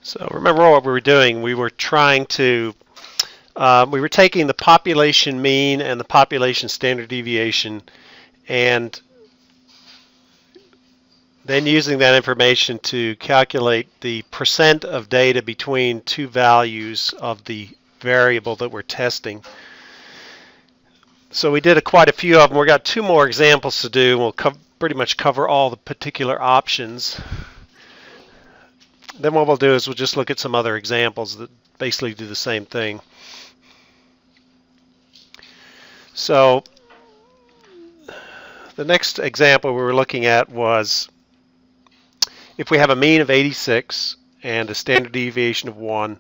So remember what we were doing. We were trying to, we were taking the population mean and the population standard deviation and then using that information to calculate the percent of data between two values of the variable that we're testing. So we did quite a few of them. We've got two more examples to do. We'll pretty much cover all the particular options. Then what we'll do is we'll just look at some other examples that basically do the same thing. So the next example we were looking at was if we have a mean of 86 and a standard deviation of 1,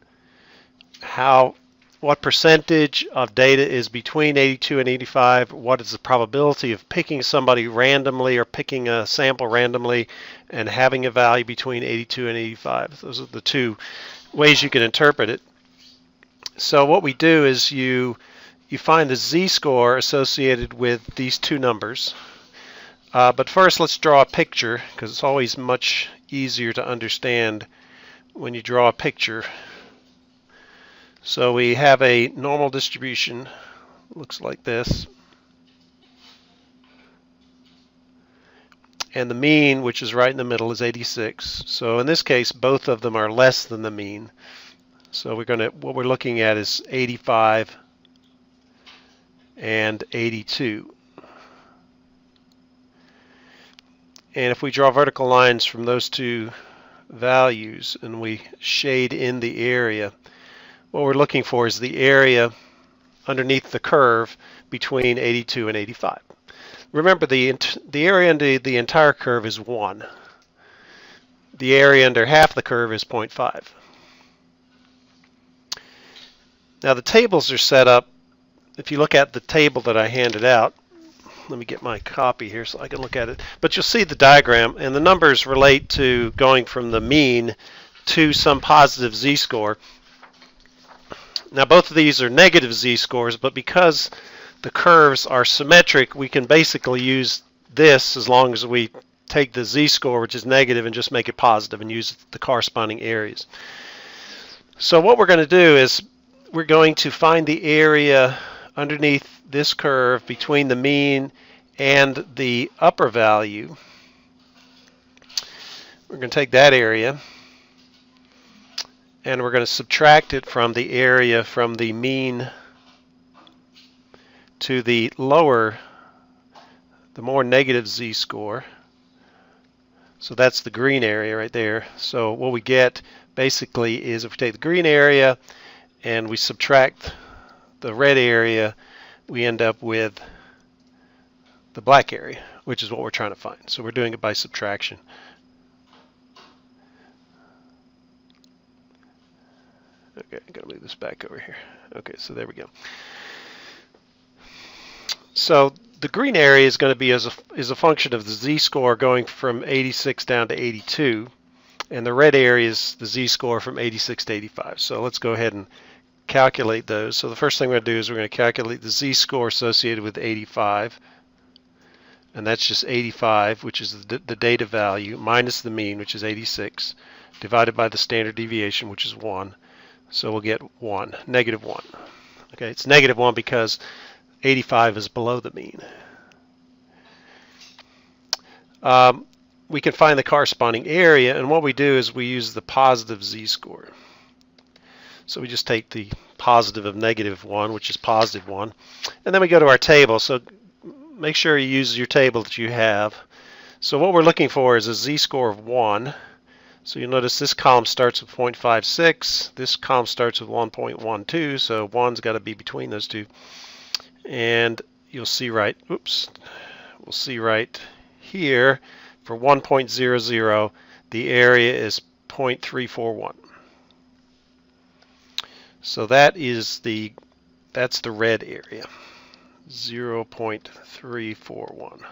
what percentage of data is between 82 and 85? What is the probability of picking somebody randomly or picking a sample randomly and having a value between 82 and 85? Those are the two ways you can interpret it. So what we do is you find the z-score associated with these two numbers. But first let's draw a picture, because it's always much easier to understand when you draw a picture. So we have a normal distribution, looks like this, and the mean, which is right in the middle, is 86. So in this case, both of them are less than the mean. So what we're looking at is 85 and 82. And if we draw vertical lines from those two values and we shade in the area, what we're looking for is the area underneath the curve between 82 and 85. Remember, the area under the entire curve is 1. The area under half the curve is 0.5. Now the tables are set up, if you look at the table that I handed out, let me get my copy here so I can look at it, but you'll see the diagram, and the numbers relate to going from the mean to some positive z-score. Now both of these are negative z-scores, but because the curves are symmetric, we can basically use this as long as we take the z-score, which is negative, and just make it positive and use the corresponding areas. So what we're going to do is we're going to find the area underneath this curve between the mean and the upper value. We're going to take that area and we're going to subtract it from the area from the mean to the lower, the more negative z-score. So that's the green area right there. So what we get basically is if we take the green area and we subtract the red area, we end up with the black area, which is what we're trying to find. So we're doing it by subtraction. Okay, I'm going to move this back over here. Okay, so there we go. So the green area is going to be is a function of the z-score going from 86 down to 82, and the red area is the z-score from 86 to 85. So let's go ahead and calculate those. So the first thing we're going to do is we're going to calculate the z-score associated with 85, and that's just 85, which is the data value, minus the mean, which is 86, divided by the standard deviation, which is 1. So we'll get 1, negative 1. Okay, it's negative 1 because 85 is below the mean. We can find the corresponding area, and what we do is we use the positive z-score. So we just take the positive of negative 1, which is positive 1, and then we go to our table. So make sure you use your table that you have. So what we're looking for is a z-score of 1. So you'll notice this column starts with 0.56, this column starts with 1.12, so 1's got to be between those two. And you'll see right, we'll see right here for 1.00, the area is 0.341. So that's the red area, 0.341.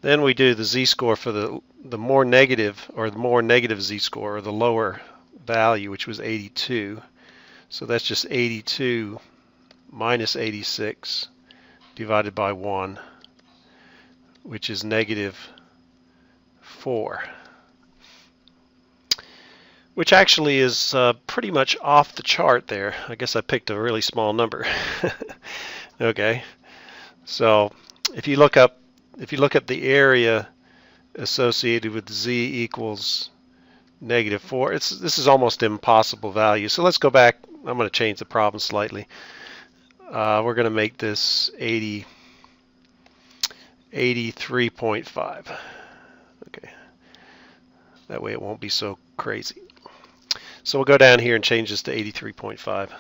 Then we do the z-score for the more negative, or the more negative z-score, or the lower value, which was 82. So that's just 82 minus 86 divided by 1, which is negative 4. which actually is pretty much off the chart there. I guess I picked a really small number. Okay, so if you look at the area associated with z equals -4, this is almost impossible value. So let's go back. I'm going to change the problem slightly. We're going to make this 83.5. Okay, that way it won't be so crazy. So we'll go down here and change this to 83.5.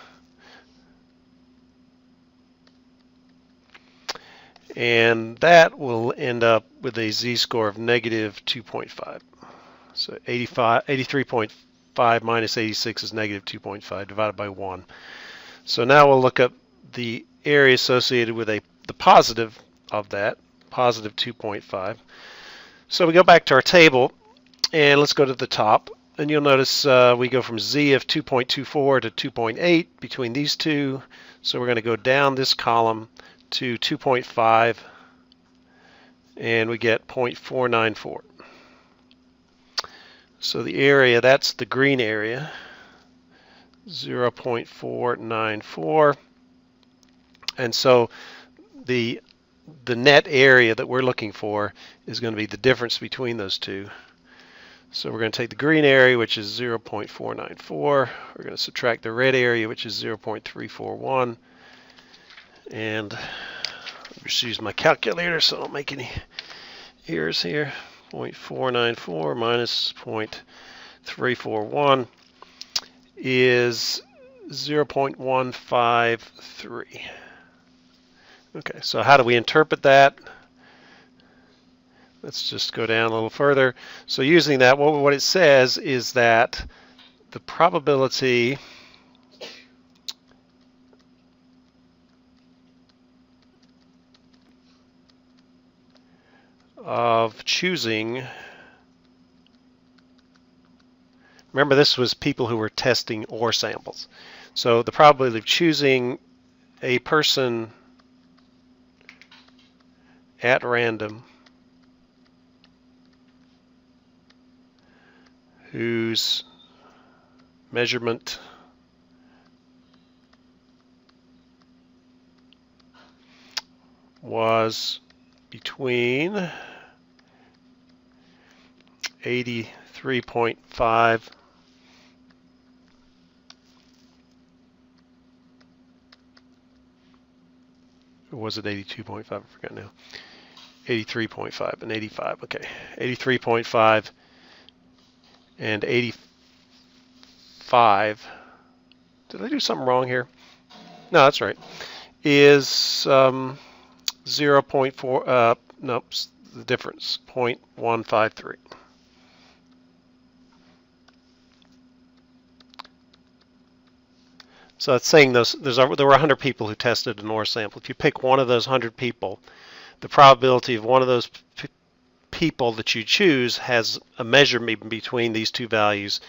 And that will end up with a z-score of -2.5. So 83.5 minus 86 is -2.5 divided by 1. So now we'll look up the area associated with the positive of that, positive 2.5. So we go back to our table, and let's go to the top. And you'll notice we go from z of 2.24 to 2.8 between these two. So we're going to go down this column to 2.5, and we get 0.494. So the area, that's the green area, 0.494. And so the net area that we're looking for is going to be the difference between those two. So we're going to take the green area, which is 0.494. We're going to subtract the red area, which is 0.341. And I'll just use my calculator so I don't make any errors here. 0.494 minus 0.341 is 0.153. Okay, so how do we interpret that? Let's just go down a little further. So using that, what it says is that the probability of choosing, remember this was people who were testing ore samples. So the probability of choosing a person at random whose measurement was between 83.5 or was it 82.5? I forgot now. 83.5 and 85. Okay, 83.5 and 85. Did I do something wrong here? No, that's right. Is 0.4. Nope, the difference 0.153. So it's saying there were 100 people who tested an ore sample. If you pick one of those 100 people, the probability of one of those people that you choose has a measurement between these two values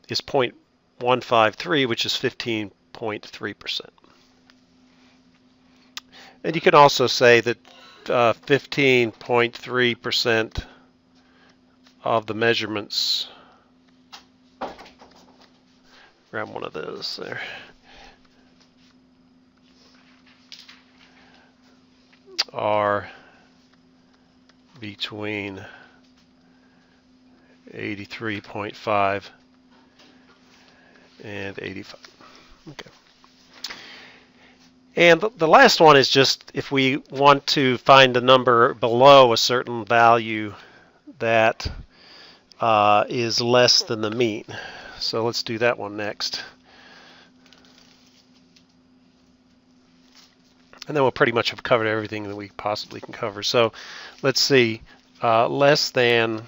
is 0.153, which is 15.3%. And you can also say that 15.3% of the measurements, grab one of those there, are between 83.5 and 85. Okay. And the last one is just if we want to find a number below a certain value that is less than the mean. So let's do that one next. And then we'll pretty much have covered everything that we possibly can cover. So let's see, less than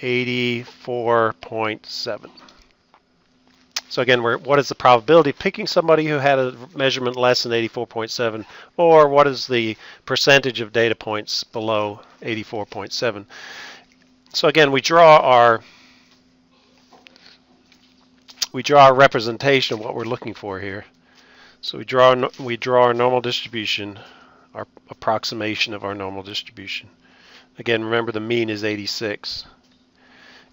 84.7. So again, what is the probability of picking somebody who had a measurement less than 84.7, or what is the percentage of data points below 84.7? So again, we draw our representation of what we're looking for here. So we draw our normal distribution, our approximation of our normal distribution. Again, remember the mean is 86.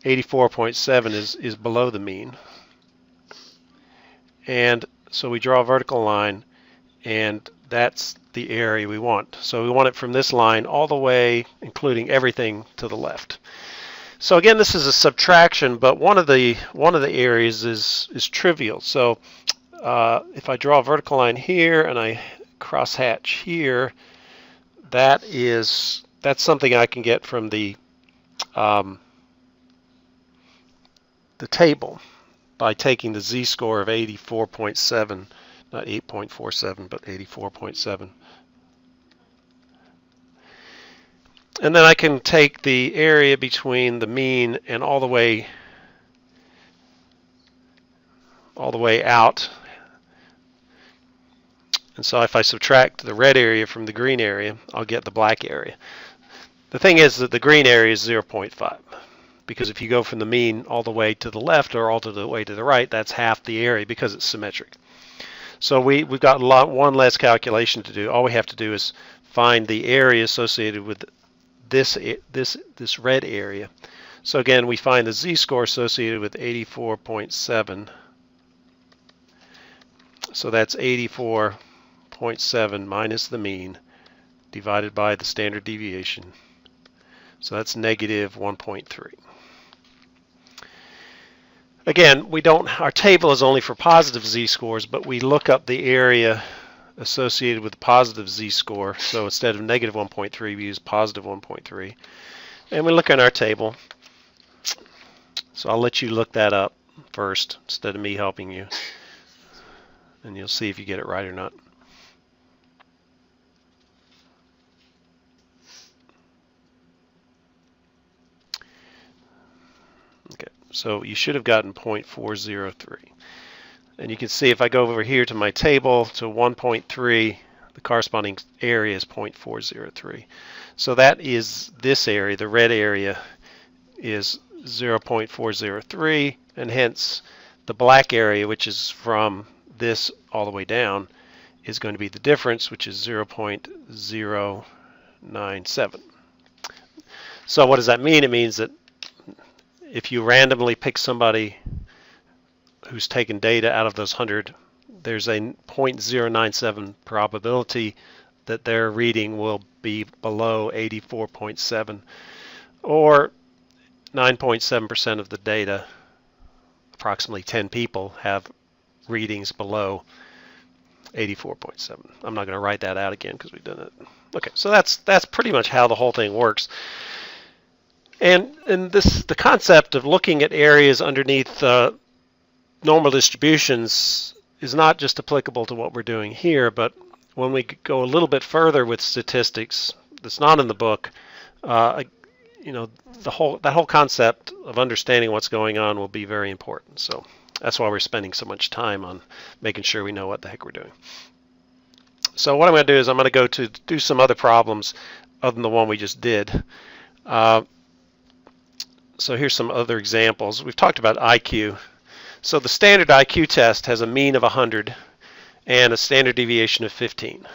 84.7 is below the mean. And so we draw a vertical line, and that's the area we want. So we want it from this line all the way, including everything to the left. So again, this is a subtraction, but one of the areas is trivial. So if I draw a vertical line here and I crosshatch here, that's something I can get from the table by taking the z-score of 84.7, not 8.47, but 84.7. And then I can take the area between the mean and all the way out. And so if I subtract the red area from the green area, I'll get the black area. The thing is that the green area is 0.5. Because if you go from the mean all the way to the left or all the way to the right, that's half the area because it's symmetric. So we've got one less calculation to do. All we have to do is find the area associated with this red area. So again, we find the z-score associated with 84.7. So that's 84.7 minus the mean divided by the standard deviation. So that's negative 1.3. Again, our table is only for positive z-scores, but we look up the area associated with the positive z-score. So instead of negative 1.3, we use positive 1.3. And we look in our table. So I'll let you look that up first instead of me helping you. And you'll see if you get it right or not. Okay, so you should have gotten 0.403. And you can see if I go over here to my table to 1.3, the corresponding area is 0.403. So that is this area, the red area is 0.403, and hence the black area, which is from this all the way down, is going to be the difference, which is 0.097. So what does that mean? It means that if you randomly pick somebody who's taken data out of those 100, there's a 0.097 probability that their reading will be below 84.7, or 9.7% of the data, approximately 10 people, have readings below 84.7. I'm not going to write that out again because we've done it. Okay, so that's pretty much how the whole thing works. And the concept of looking at areas underneath normal distributions is not just applicable to what we're doing here, but when we go a little bit further with statistics that's not in the book, that whole concept of understanding what's going on will be very important. So that's why we're spending so much time on making sure we know what the heck we're doing. So what I'm going to do is I'm going to go to do some other problems other than the one we just did. So here's some other examples. We've talked about IQ. So the standard IQ test has a mean of 100 and a standard deviation of 15.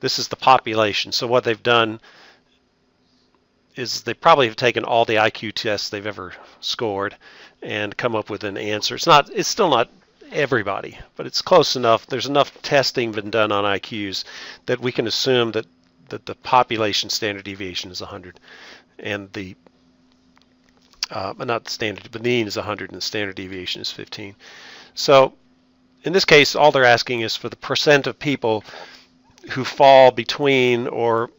This is the population. So what they've done is they probably have taken all the IQ tests they've ever scored and come up with an answer. It's still not everybody, but it's close enough. There's enough testing been done on IQs that we can assume that the population standard deviation is 100, and the not the standard, but the mean is 100 and the standard deviation is 15. So in this case, all they're asking is for the percent of people who fall between or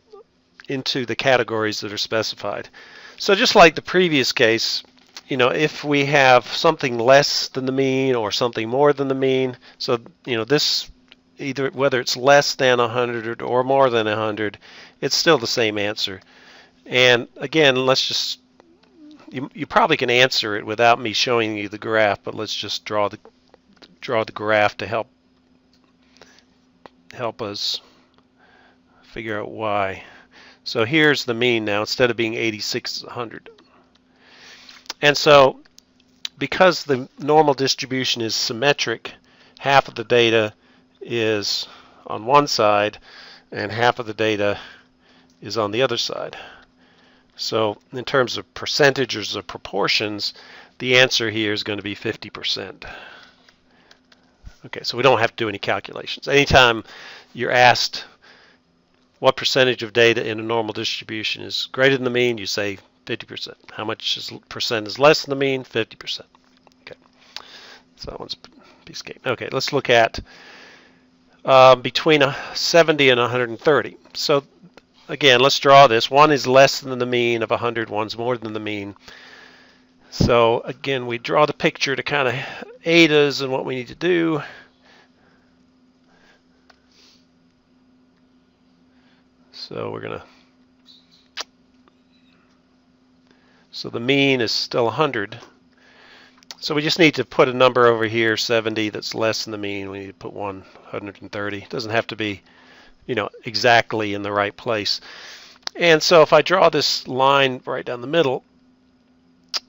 into the categories that are specified. So just like the previous case, if we have something less than the mean or something more than the mean, so this, either whether it's less than 100 or more than 100, it's still the same answer. And again, let's just, you probably can answer it without me showing you the graph, but let's just draw the graph to help us figure out why. So here's the mean now. Instead of being 86, it's 100. And so because the normal distribution is symmetric, half of the data is on one side and half of the data is on the other side. So in terms of percentages or proportions, the answer here is going to be 50%. Okay, so we don't have to do any calculations. Anytime you're asked what percentage of data in a normal distribution is greater than the mean, you say 50%. How much percent is less than the mean? 50%. Okay, so that one's a piece of cake. Okay, let's look at between 70 and 130. So again, let's draw this. One is less than the mean of 100, one's more than the mean. So again, we draw the picture to kind of aid us in what we need to do. So we're going to, so the mean is still 100. So we just need to put a number over here, 70, that's less than the mean. We need to put 130. It doesn't have to be, exactly in the right place. And so if I draw this line right down the middle,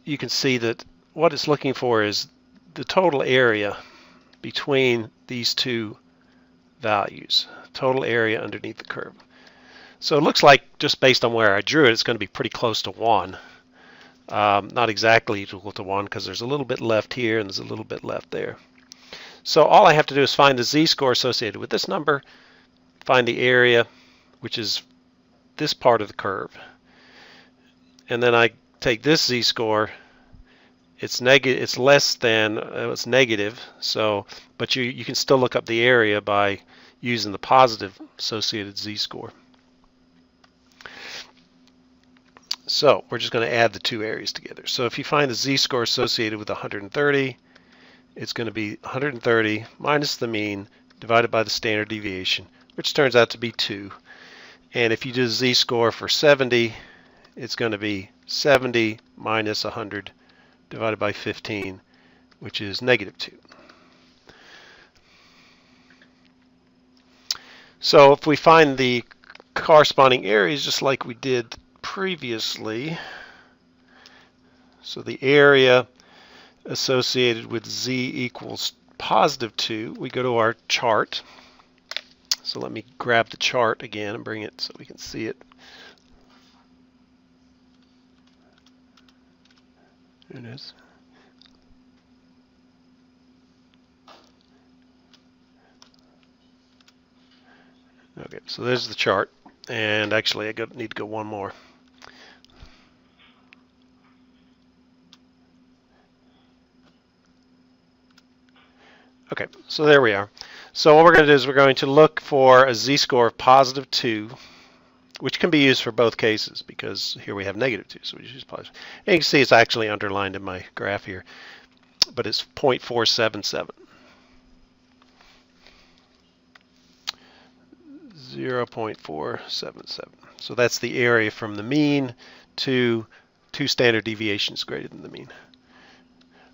you can see that what it's looking for is the total area between these two values, total area underneath the curve. So it looks like, just based on where I drew it, it's going to be pretty close to 1. Not exactly equal to 1 because there's a little bit left here and there's a little bit left there. So all I have to do is find the z-score associated with this number, find the area, which is this part of the curve, and then I take this z-score. It's negative. It's less than. It's negative. So, but you can still look up the area by using the positive associated z-score. So we're just going to add the two areas together. So if you find the z-score associated with 130, it's going to be 130 minus the mean divided by the standard deviation, which turns out to be 2. And if you do the z-score for 70, it's going to be 70 minus 100 divided by 15, which is negative 2. So if we find the corresponding areas just like we did previously, so the area associated with z equals positive 2, we go to our chart. So let me grab the chart again and bring it so we can see it. There it is. Okay, so there's the chart. And actually, I need to go one more. Okay, so there we are. So what we're going to do is we're going to look for a z-score of positive 2, which can be used for both cases because here we have negative 2, so we just use positive. And you can see it's actually underlined in my graph here, but it's 0.477. 0.477. So that's the area from the mean to 2 standard deviations greater than the mean.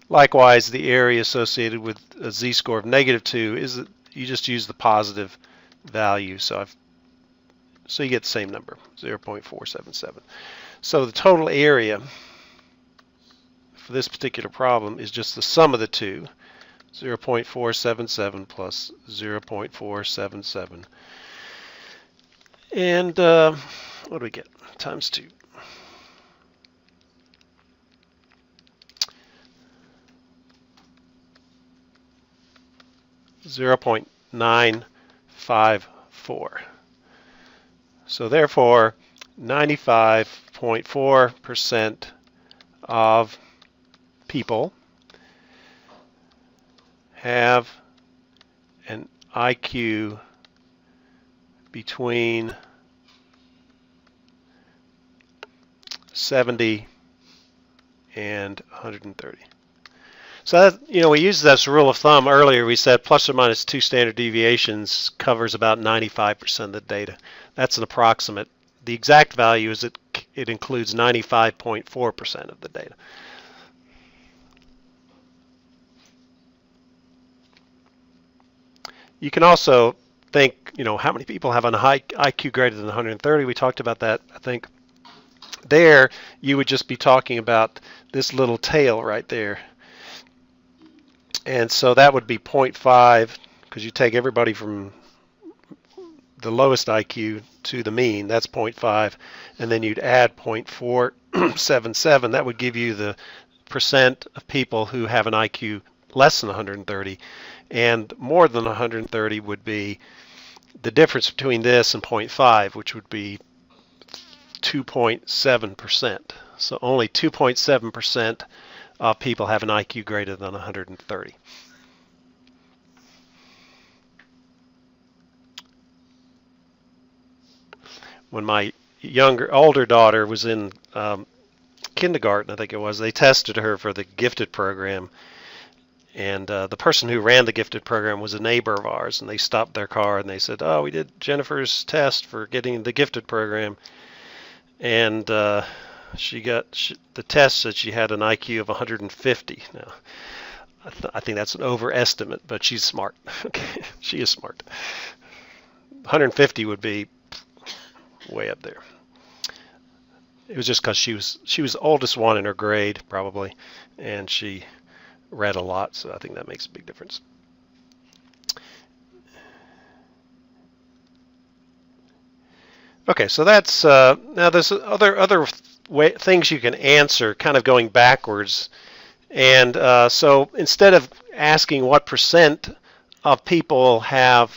Likewise, the area associated with a z-score of negative 2 is that you just use the positive value. So you get the same number, 0.477. So the total area for this particular problem is just the sum of the two, 0.477 plus 0.477. And what do we get? Times 2. .954. So therefore, 95.4% of people have an IQ between 70 and 130. So that, we used this rule of thumb earlier. We said plus or minus 2 standard deviations covers about 95% of the data. That's an approximate. The exact value is it includes 95.4% of the data. You can also think, how many people have an IQ greater than 130? We talked about that, I think. There, you would just be talking about this little tail right there. And so that would be 0.5, because you take everybody from the lowest IQ to the mean, that's 0.5, and then you'd add 0.477. That would give you the percent of people who have an IQ less than 130, and more than 130 would be the difference between this and 0.5, which would be 2.7%. So only 2.7% of people have an IQ greater than 130. When my older daughter was in kindergarten, I think it was, they tested her for the gifted program, and the person who ran the gifted program was a neighbor of ours, and they stopped their car and they said, "Oh, we did Jennifer's test for getting the gifted program," and the test said she had an IQ of 150. Now, I think that's an overestimate, but she's smart. Okay, she is smart. 150 would be way up there. It was just because she was the oldest one in her grade, probably, and she read a lot, so I think that makes a big difference. Okay, so that's now there's other things you can answer, kind of going backwards, and so instead of asking what percent of people have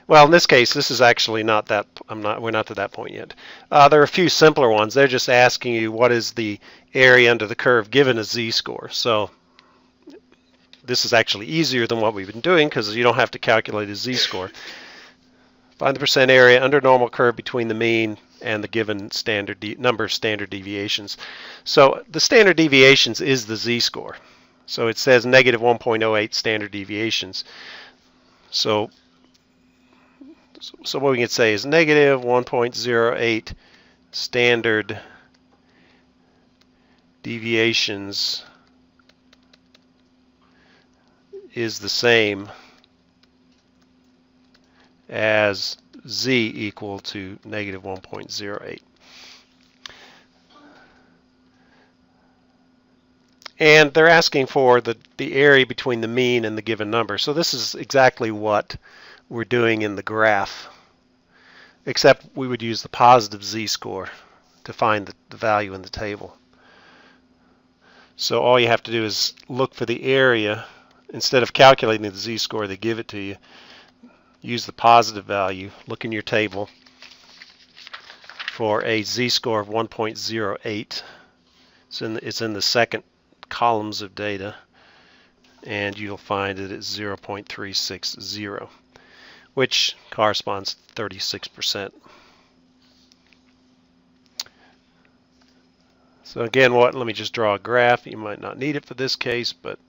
well, in this case, this is actually not that. We're not to that point yet. There are a few simpler ones. They're just asking you what is the area under the curve given a z-score. So this is actually easier than what we've been doing because you don't have to calculate a z-score. Find the percent area under normal curve between the mean and the given number of standard deviations. So the standard deviations is the z-score. So it says negative 1.08 standard deviations. So what we can say is negative 1.08 standard deviations is the same as z equal to negative 1.08. And they're asking for the area between the mean and the given number. So this is exactly what we're doing in the graph, except we would use the positive z-score to find the value in the table. So all you have to do is look for the area. Instead of calculating the z-score, they give it to you. Use the positive value. Look in your table for a z-score of 1.08. It's in the second columns of data, and you'll find it at 0.360. which corresponds to 36%. So again, let me just draw a graph. You might not need it for this case, but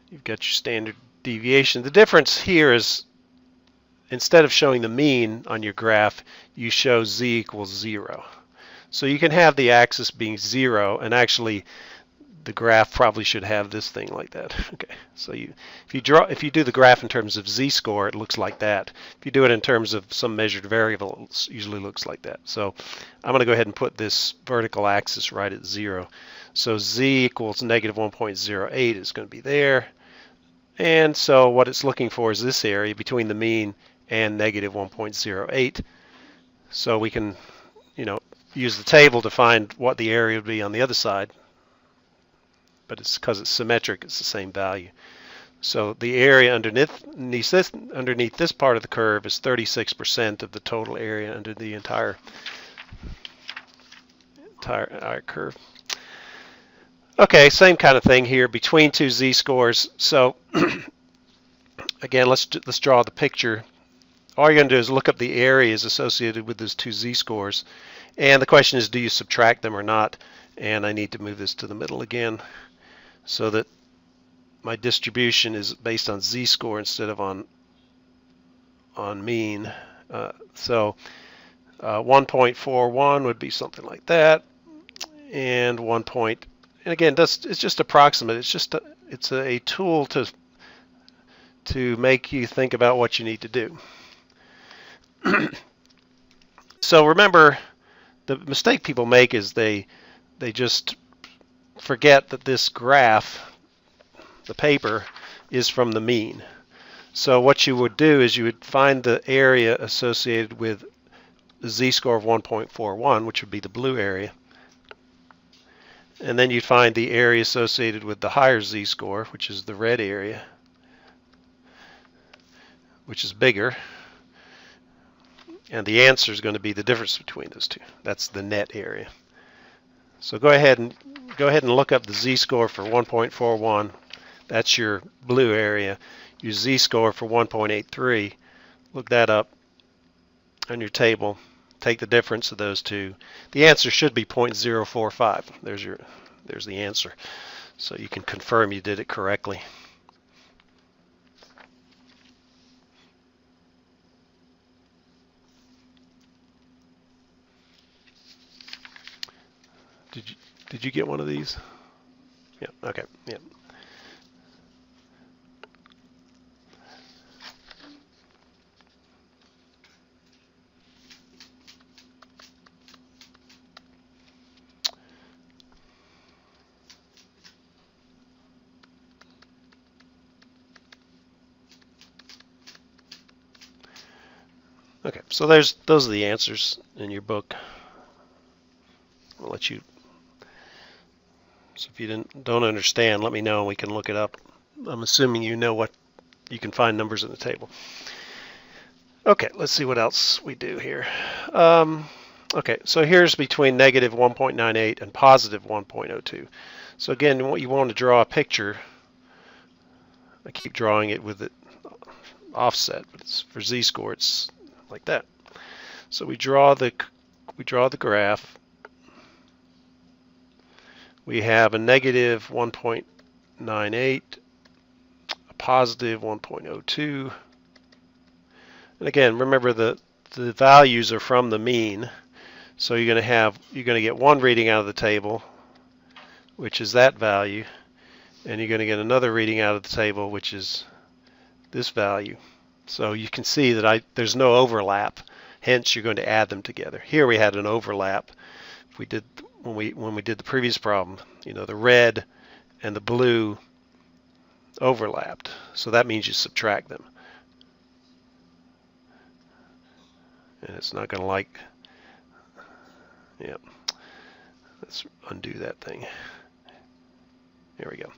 you've got your standard deviation. The difference here is instead of showing the mean on your graph, you show z equals 0. So you can have the axis being 0, and actually the graph probably should have this thing like that. Okay, so if you do the graph in terms of z-score, it looks like that. If you do it in terms of some measured variable, it usually looks like that. So I'm going to go ahead and put this vertical axis right at 0. So z equals negative 1.08 is going to be there. And so what it's looking for is this area between the mean and negative 1.08. So we can, use the table to find what the area would be on the other side. But it's because it's symmetric, it's the same value. So the area underneath this part of the curve is 36% of the total area under the entire curve. Okay, same kind of thing here between two z-scores. So again, let's draw the picture. All you're going to do is look up the areas associated with those two z-scores, and the question is, do you subtract them or not? And I need to move this to the middle again, so that my distribution is based on z-score instead of on mean. So 1.41 would be something like that, and and again, it's just approximate. It's a tool to make you think about what you need to do. So remember, the mistake people make is they just forget that this graph, the paper, is from the mean. So what you would do is you would find the area associated with the z-score of 1.41, which would be the blue area. And then you'd find the area associated with the higher z-score, which is the red area, which is bigger. And the answer is going to be the difference between those two. That's the net area. So go ahead and look up the z-score for 1.41. That's your blue area. Your z-score for 1.83. Look that up on your table. Take the difference of those two. The answer should be 0.045. There's the answer. So you can confirm you did it correctly. Did you get one of these? Yeah, okay. Yeah. Okay, so those are the answers in your book. I'll let you. So if you don't understand, let me know and we can look it up. I'm assuming you know what you can find numbers in the table. Okay, let's see what else we do here. Okay, so here's between negative 1.98 and positive 1.02. So again, what you want to draw a picture. I keep drawing it with it offset, but it's for z-score. It's like that. So we draw the graph. We have a negative 1.98, a positive 1.02. And again, remember the values are from the mean. So you're going to get one reading out of the table, which is that value, and you're going to get another reading out of the table, which is this value. So you can see that there's no overlap. Hence, you're going to add them together. Here we had an overlap. When we did the previous problem, the red and the blue overlapped. So that means you subtract them. And it's not going to like, yeah, let's undo that thing. There we go.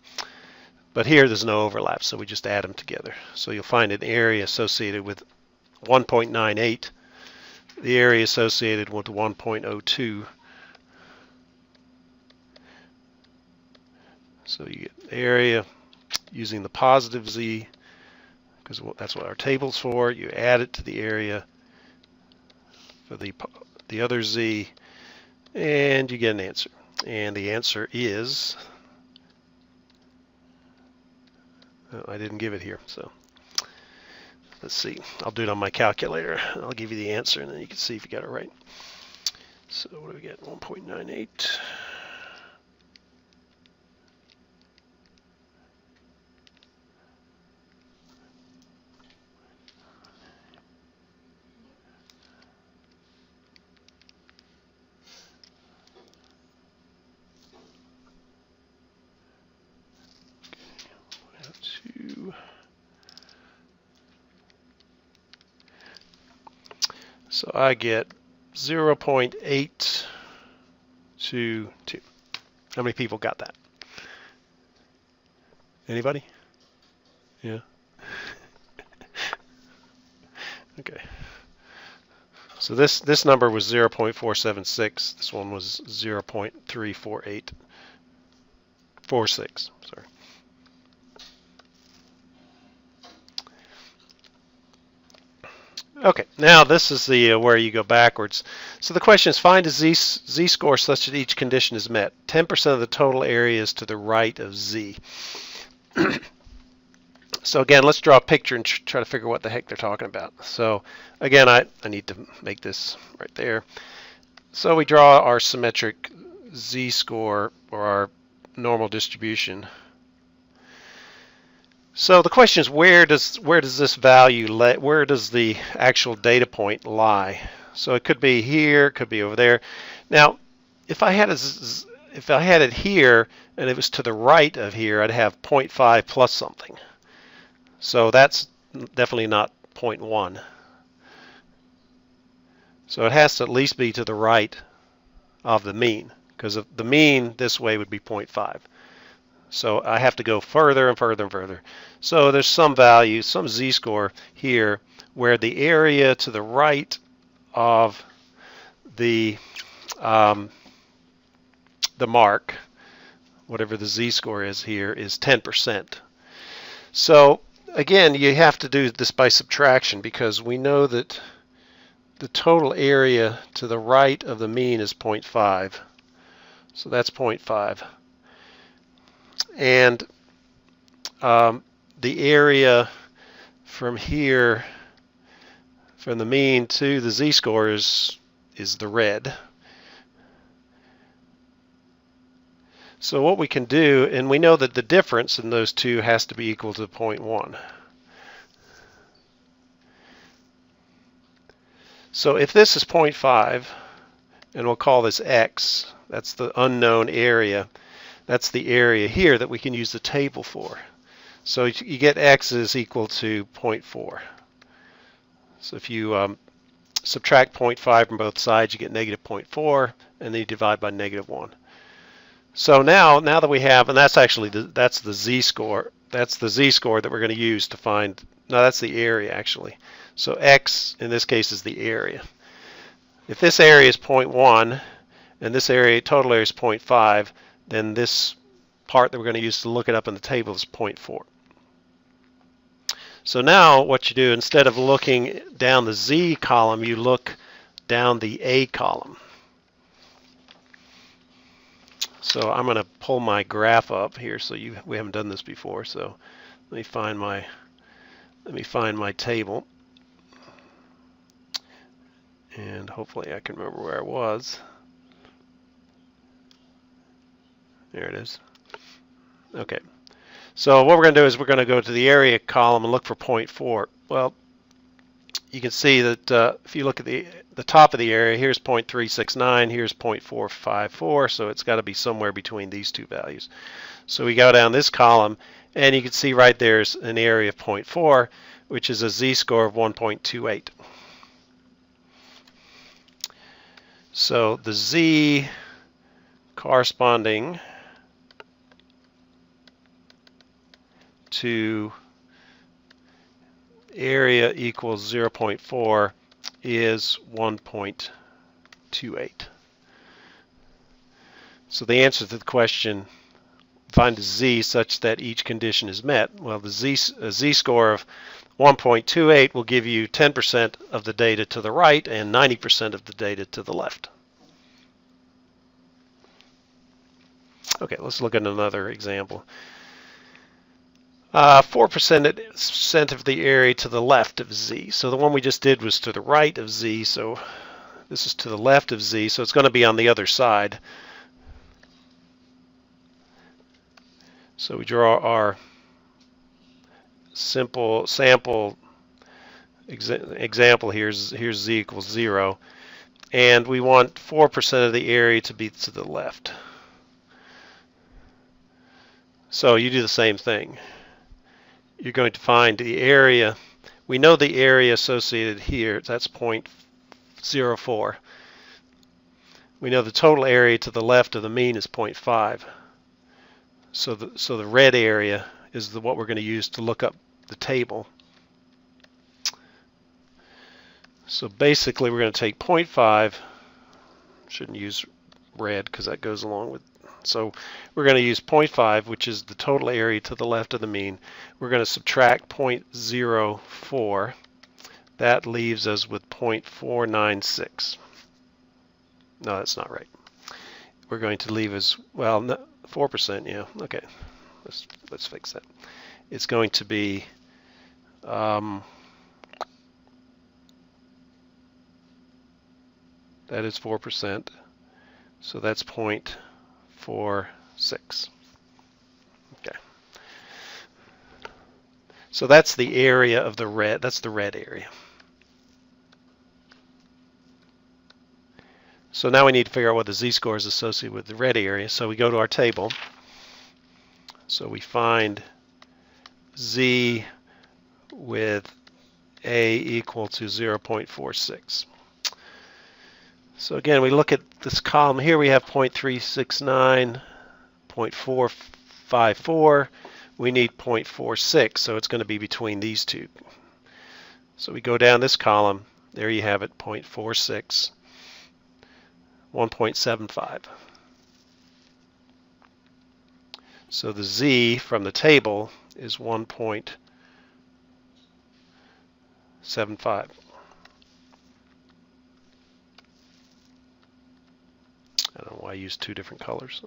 But here there's no overlap, so we just add them together. So you'll find an area associated with 1.98, the area associated with 1.02. So you get area using the positive z, because that's what our table's for. You add it to the area for the other z, and you get an answer. And the answer is, I didn't give it here, so let's see. I'll do it on my calculator. I'll give you the answer, and then you can see if you got it right. So what do we get? 1.98. So I get 0.822. How many people got that? Anybody? Yeah. Okay. So this number was 0.476. This one was 0.348. 46. Sorry. Okay, now this is the where you go backwards. So the question is, find a z-score such that each condition is met. 10% of the total area is to the right of z. So again, let's draw a picture and try to figure what the heck they're talking about. So again, I need to make this right there. So we draw our symmetric z-score, or our normal distribution. So the question is, where does this value where does the actual data point lie? So it could be here, it could be over there. Now, if I had it here and it was to the right of here, I'd have 0.5 plus something. So that's definitely not 0.1. So it has to at least be to the right of the mean, because the mean this way would be 0.5. So I have to go further and further and further. So there's some value, some z-score here, where the area to the right of the mark, whatever the z-score is here, is 10%. So again, you have to do this by subtraction, because we know that the total area to the right of the mean is 0.5. So that's 0.5. And the area from here, from the mean to the z-score, is the red. So what we can do, and we know that the difference in those two has to be equal to 0.1. So if this is 0.5, and we'll call this x, that's the unknown area, that's the area here that we can use the table for. So you get x is equal to 0.4. So if you subtract 0.5 from both sides, you get negative 0.4, and then you divide by negative 1. So now that we have, and that's actually that's the z-score. That's the z-score that we're going to use to find. No, that's the area actually. So x in this case is the area. If this area is 0.1 and this area total area is 0.5, then this part that we're going to use to look it up in the table is 0.4. So now what you do, instead of looking down the z column, you look down the a column. So I'm going to pull my graph up here. So we haven't done this before. So let me find my table, and hopefully I can remember where I was. There it is. Okay. So what we're going to do is we're going to go to the area column and look for 0.4. Well, you can see that if you look at the top of the area, here's 0.369, here's 0.454, so it's got to be somewhere between these two values. So we go down this column, and you can see right there's an area of 0.4, which is a z-score of 1.28. So the z corresponding to area equals 0.4 is 1.28. So the answer to the question, find a z such that each condition is met. Well, the z-score of 1.28 will give you 10% of the data to the right and 90% of the data to the left. Okay, let's look at another example. 4% of the area to the left of z. So the one we just did was to the right of z, so this is to the left of z, so it's going to be on the other side. So we draw our simple sample example here. Here's z equals 0, and we want 4% of the area to be to the left. So you do the same thing. You're going to find the area. We know the area associated here, that's 0.04. We know the total area to the left of the mean is 0.5. So the red area is what we're going to use to look up the table. So basically we're going to take 0.5, shouldn't use red because that goes along with, so we're going to use 0.5, which is the total area to the left of the mean. We're going to subtract 0.04. That leaves us with 0.496. No, that's not right. We're going to leave us, well, 4%, yeah, okay. Let's fix that. It's going to be that is 4%. So that's 0.46. Okay. So that's the area of the red. That's the red area. So now we need to figure out what the z-score is associated with the red area. So we go to our table. So we find z with A equal to 0.46. So again, we look at this column here, we have 0.369, 0.454. We need 0.46, so it's going to be between these two. So we go down this column, there you have it, 0.46, 1.75. So the Z from the table is 1.75. I don't know why I used two different colors.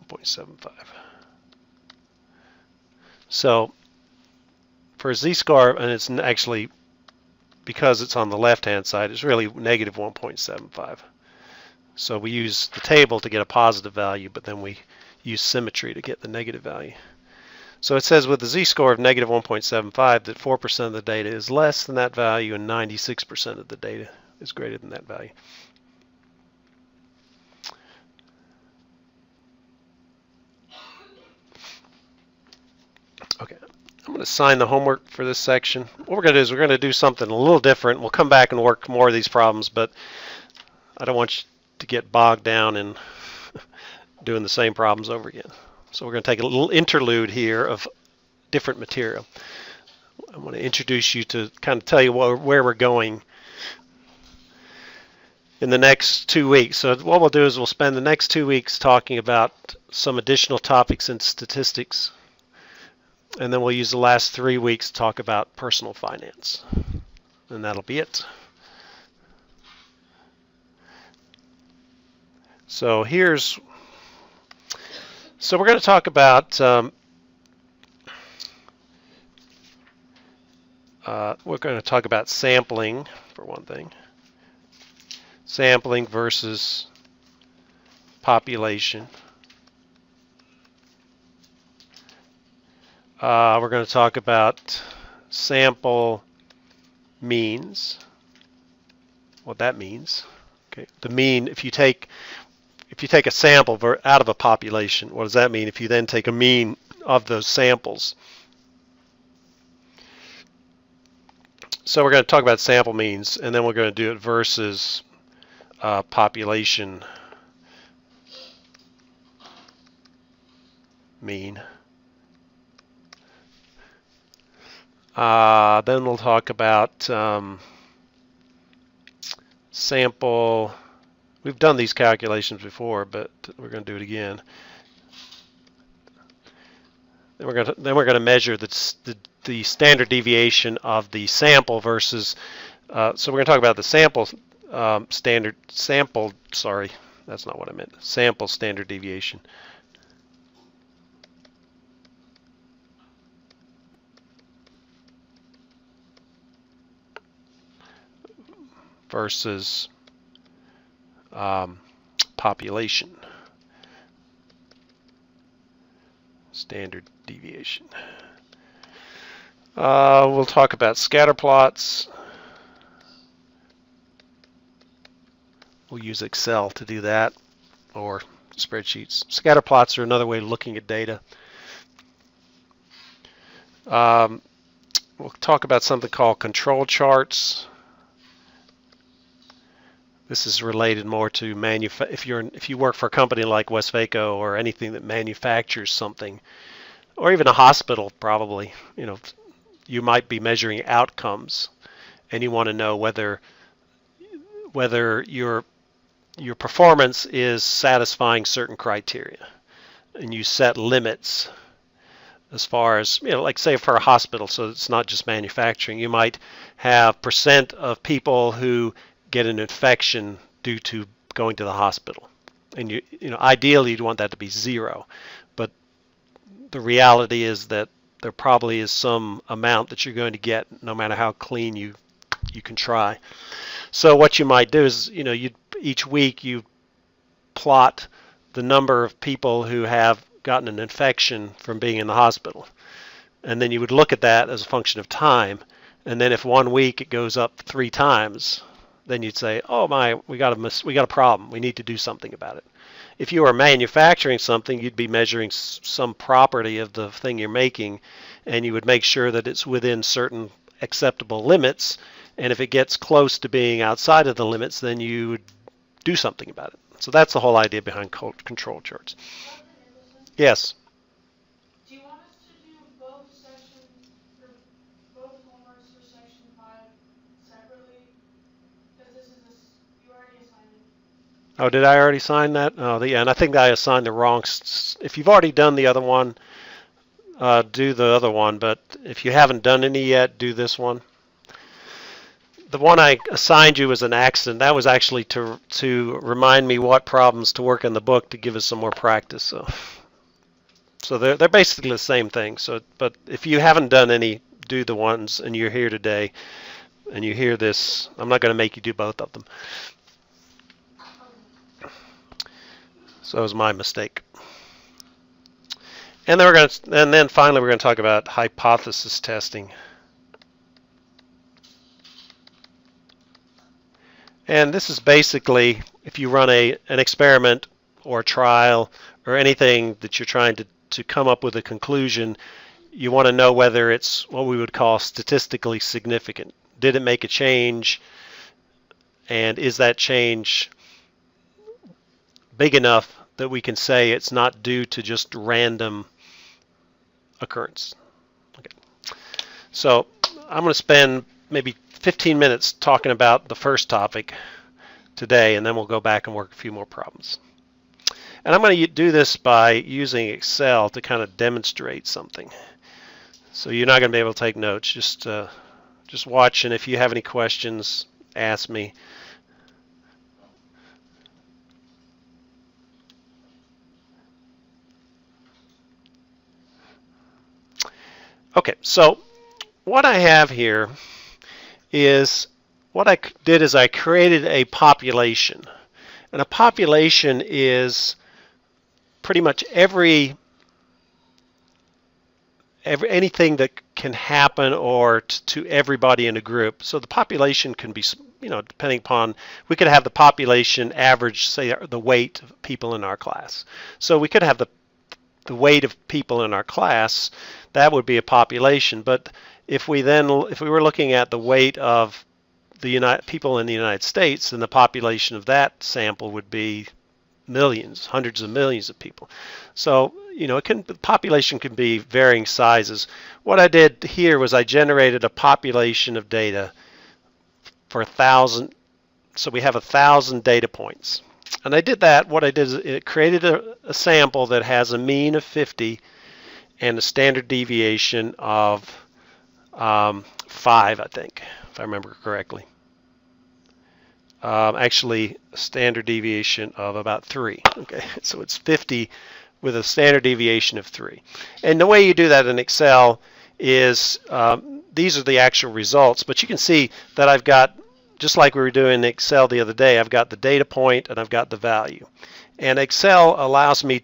1.75. So for a z-score, and it's actually, because it's on the left-hand side, it's really negative 1.75. So we use the table to get a positive value, but then we use symmetry to get the negative value. So it says with the z-score of negative 1.75 that 4% of the data is less than that value and 96% of the data is greater than that value. Okay, I'm going to assign the homework for this section. What we're going to do is we're going to do something a little different. We'll come back and work more of these problems, but I don't want you to get bogged down in doing the same problems over again. So we're going to take a little interlude here of different material. I want to introduce you to kind of tell you where we're going in the next 2 weeks. So what we'll do is we'll spend the next 2 weeks talking about some additional topics in statistics, and then we'll use the last 3 weeks to talk about personal finance. And that'll be it. So we're going to talk about sampling for one thing. Sampling versus population. We're going to talk about sample means, what that means. Okay, the mean, if you take a sample out of a population, what does that mean? If you then take a mean of those samples. So we're going to talk about sample means, and then we're going to do it versus population mean. Then we'll talk about sample. We've done these calculations before, but we're going to do it again. Then we're going to measure the standard deviation of the sample versus. So we're going to talk about the sample that's not what I meant. Sample standard deviation versus population standard deviation. We'll talk about scatter plots. We'll use Excel to do that, or spreadsheets. Scatter plots are another way of looking at data. We'll talk about something called control charts. This is related more to if you work for a company like Westvaco or anything that manufactures something, or even a hospital, probably. You might be measuring outcomes, and you want to know whether your performance is satisfying certain criteria, and you set limits as far as, like say for a hospital, so it's not just manufacturing. You might have % of people who get an infection due to going to the hospital, and ideally you'd want that to be 0, but the reality is that there probably is some amount that you're going to get no matter how clean you can try. So what you might do is, each week you plot the number of people who have gotten an infection from being in the hospital, and then you would look at that as a function of time, and then if 1 week it goes up 3 times, then you'd say, oh my, we got a problem, we need to do something about it. if you were manufacturing something, you'd be measuring some property of the thing you're making, and you would make sure that it's within certain acceptable limits. And if it gets close to being outside of the limits, then you would do something about it. So that's the whole idea behind control charts. Yes. Do you want us to do both sections, or both homeworks for section 5 separately? Because this is, you already assigned it. Oh, did I already sign that? Oh, yeah, and I think I assigned the wrong. If you've already done the other one, do the other one. But if you haven't done any yet, do this one. The one I assigned you was an accident. That was actually to remind me what problems to work in the book to give us some more practice. So they're basically the same thing. So, but if you haven't done any, do the ones, and you're here today, and you hear this. I'm not going to make you do both of them. So it was my mistake. And then finally we're going to talk about hypothesis testing. And this is basically if you run an experiment or a trial or anything that you're trying to come up with a conclusion, you want to know whether it's what we would call statistically significant. Did it make a change? And is that change big enough that we can say it's not due to just random occurrence? Okay. So I'm going to spend maybe 15 minutes talking about the first topic today, and then we'll go back and work a few more problems. And I'm going to do this by using Excel to kind of demonstrate something. So you're not going to be able to take notes. Just watch, and if you have any questions, ask me. Okay, so what I have here is what I did is I created a population. And a population is pretty much anything that can happen or to everybody in a group. So the population can be, depending upon, we could have the population average, say, the weight of people in our class. So we could have the weight of people in our class, that would be a population. But if we were looking at the weight of the people in the United States, then the population of that sample would be millions, hundreds of millions of people. So, the population can be varying sizes. What I did here was I generated a population of data for 1,000. So we have 1,000 data points. And I did that. What I did is it created a sample that has a mean of 50 and a standard deviation of 5, I think, if I remember correctly. Actually, a standard deviation of about 3. Okay, so it's 50 with a standard deviation of 3. And the way you do that in Excel is these are the actual results, but you can see that I've got, just like we were doing in Excel the other day, I've got the data point and I've got the value. And Excel allows me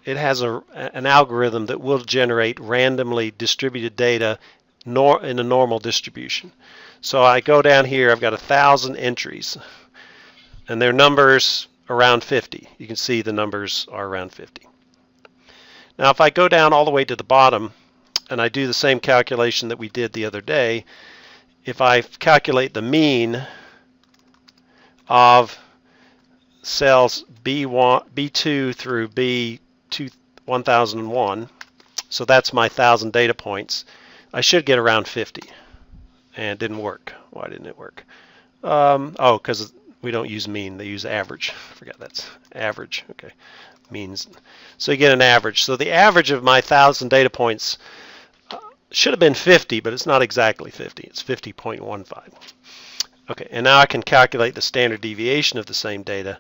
it has an algorithm that will generate randomly distributed data in a normal distribution. So I go down here, I've got 1,000 entries, and their numbers around 50. You can see the numbers are around 50. Now if I go down all the way to the bottom and I do the same calculation that we did the other day, if I calculate the mean of cells B2 through B1001, so that's my 1,000 data points, I should get around 50. And it didn't work. Why didn't it work? Because we don't use mean. They use average. I forgot that's average. Okay, means. So you get an average. So the average of my 1,000 data points should have been 50, but it's not exactly 50. It's 50.15. Okay, and now I can calculate the standard deviation of the same data.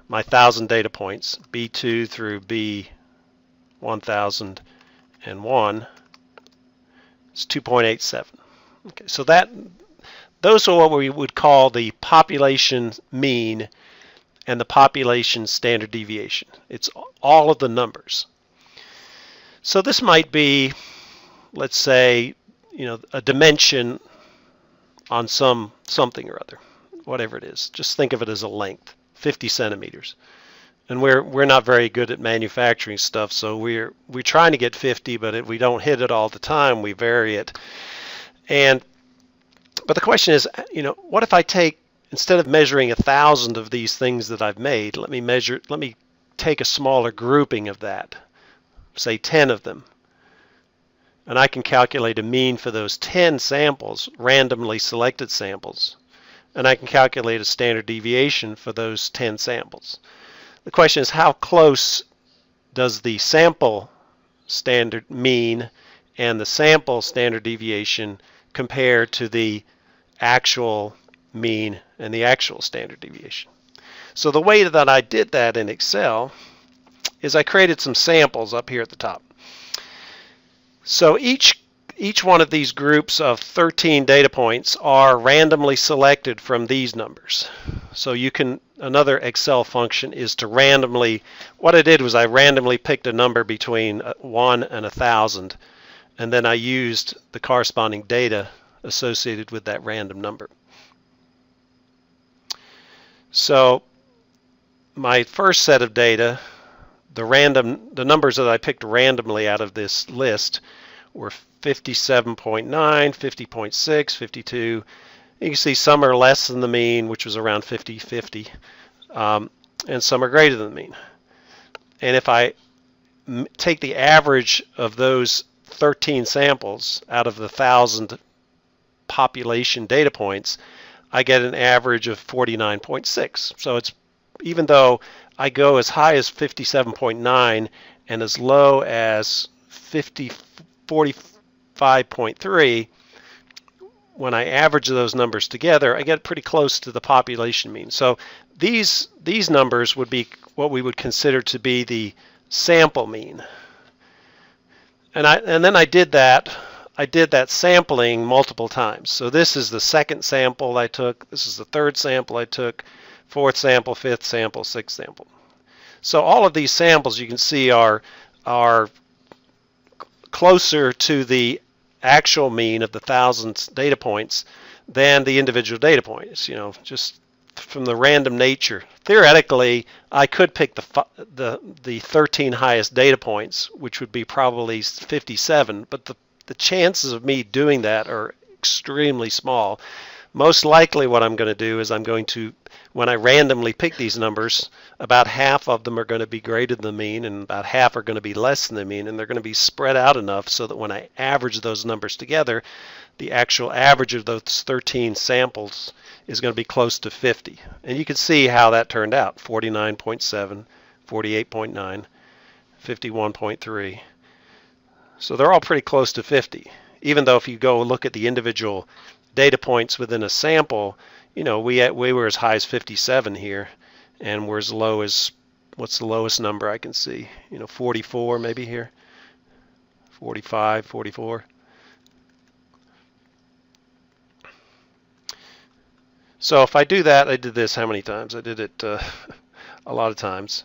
My 1,000 data points, B2 through B1001, is 2.87. Okay, so those are what we would call the population mean and the population standard deviation. It's all of the numbers. So this might be, let's say, a dimension on something or other, whatever it is. Just think of it as a length, 50 centimeters. And we're not very good at manufacturing stuff, so we're trying to get 50, but if we don't hit it all the time, we vary it. But the question is, what if I take, instead of measuring 1,000 of these things that I've made, let me take a smaller grouping of that, say 10 of them, and I can calculate a mean for those 10 samples, randomly selected samples, and I can calculate a standard deviation for those 10 samples. The question is, how close does the sample standard mean and the sample standard deviation compare to the actual mean and the actual standard deviation? So the way that I did that in Excel is I created some samples up here at the top. So each one of these groups of 13 data points are randomly selected from these numbers. So another Excel function is to randomly, what I did was I randomly picked a number between 1 and 1,000, and then I used the corresponding data associated with that random number. So my first set of data, the numbers that I picked randomly out of this list were 57.9, 50.6, 52. You can see some are less than the mean, which was around 50, and some are greater than the mean. And if I take the average of those 13 samples out of the 1,000 population data points, I get an average of 49.6. So it's, even though I go as high as 57.9 and as low as 45.3, when I average those numbers together, I get pretty close to the population mean. So these numbers would be what we would consider to be the sample mean. And then I did that sampling multiple times. So this is the second sample I took, this is the third sample I took, fourth sample, fifth sample, sixth sample. So all of these samples you can see are closer to the actual mean of the 1,000 data points than the individual data points, just from the random nature. Theoretically, I could pick the 13 highest data points, which would be probably 57, but the chances of me doing that are extremely small. Most likely what I'm going to do is when I randomly pick these numbers, about half of them are going to be greater than the mean and about half are going to be less than the mean, and they're going to be spread out enough so that when I average those numbers together, the actual average of those 13 samples is going to be close to 50. And you can see how that turned out: 49.7, 48.9, 51.3. So they're all pretty close to 50. Even though if you go look at the individual data points within a sample, we were as high as 57 here, and we're as low as, what's the lowest number I can see? 44 maybe here, 45, 44. So if I do that, I did this how many times? I did it a lot of times.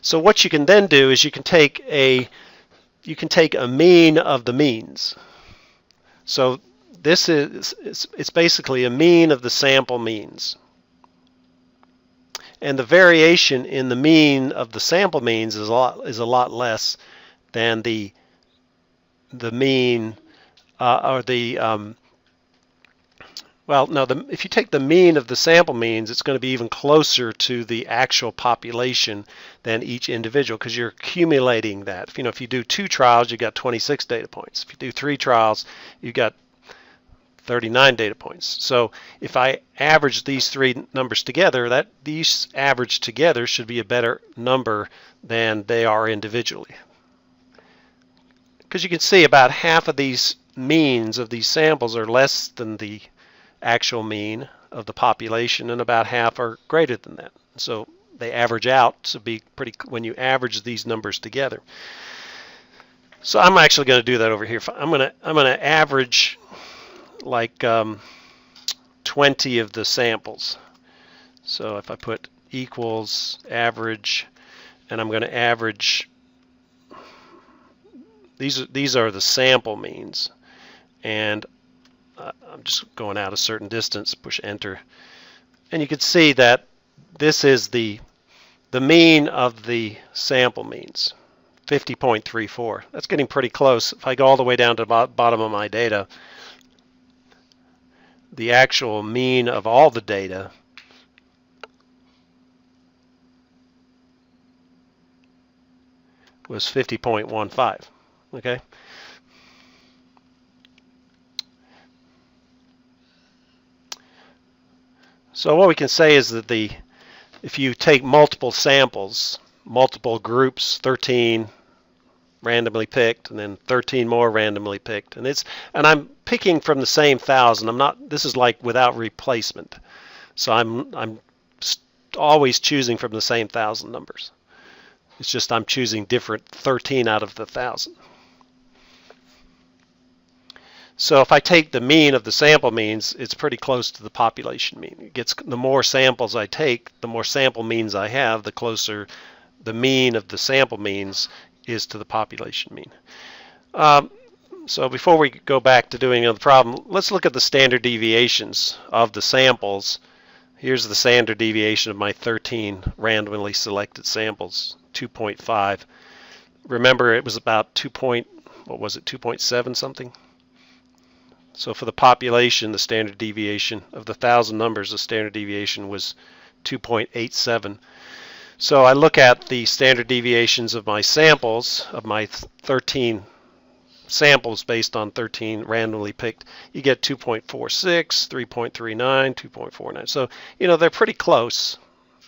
So what you can then do is you can take a mean of the means. So it's basically a mean of the sample means. And the variation in the mean of the sample means is a lot less than the mean if you take the mean of the sample means, it's going to be even closer to the actual population than each individual, because you're accumulating that. If you do 2 trials, you got 26 data points. If you do 3 trials, you got 39 data points. So if I average these 3 numbers together, these averaged together should be a better number than they are individually. Because you can see about half of these means of these samples are less than the actual mean of the population, and about half are greater than that. So they average out to be pretty, when you average these numbers together. So I'm actually going to do that over here. I'm going to average like 20 of the samples. So if I put equals average, and I'm going to average, these are the sample means, and I'm just going out a certain distance, push enter, and you can see that this is the mean of the sample means, 50.34. That's getting pretty close. If I go all the way down to the bottom of my data, the actual mean of all the data was 50.15. Okay. So what we can say is that if you take multiple samples, multiple groups, 13 randomly picked, and then 13 more randomly picked, and I'm picking from the same 1,000. This is like without replacement. So I'm always choosing from the same 1,000 numbers. It's just I'm choosing different 13 out of the 1,000. So if I take the mean of the sample means, it's pretty close to the population mean. The more samples I take, the more sample means I have, the closer the mean of the sample means is to the population mean. So before we go back to doing the problem, let's look at the standard deviations of the samples. Here's the standard deviation of my 13 randomly selected samples, 2.5. Remember, it was about 2.7 something? So for the population, the standard deviation of the 1,000 numbers, the standard deviation was 2.87. So I look at the standard deviations of my samples, of my 13 samples based on 13 randomly picked. You get 2.46, 3.39, 2.49. So, they're pretty close.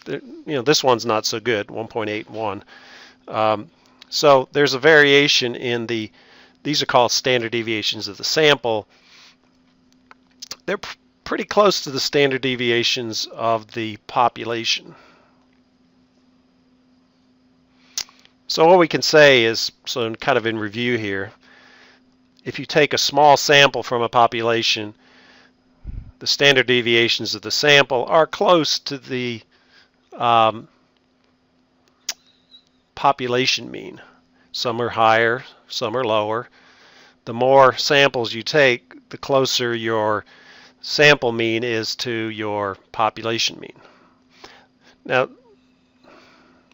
This one's not so good, 1.81. So there's a variation in these are called standard deviations of the sample. They're pretty close to the standard deviations of the population. So what we can say is, so kind of in review here, if you take a small sample from a population, the standard deviations of the sample are close to the population mean. Some are higher, some are lower. The more samples you take, the closer your sample mean is to your population mean. Now,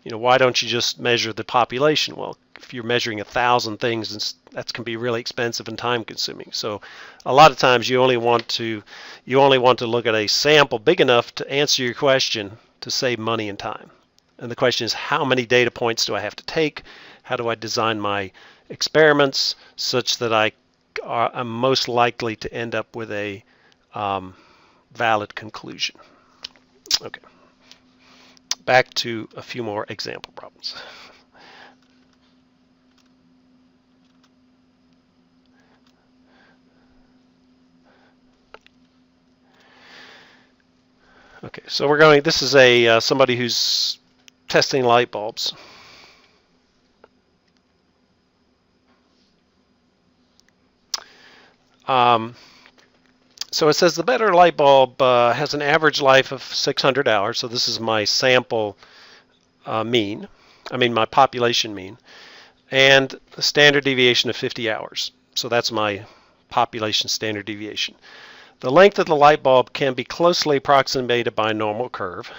why don't you just measure the population? Well, if you're measuring 1,000 things, that can be really expensive and time consuming. So a lot of times you only want to look at a sample big enough to answer your question to save money and time. And the question is, how many data points do I have to take? How do I design my experiments such that I'm most likely to end up with a valid conclusion? Okay. Back to a few more example problems. Okay, so this is somebody who's testing light bulbs. So it says the better light bulb has an average life of 600 hours. So this is my sample my population mean, and a standard deviation of 50 hours. So that's my population standard deviation. The length of the light bulb can be closely approximated by a normal curve.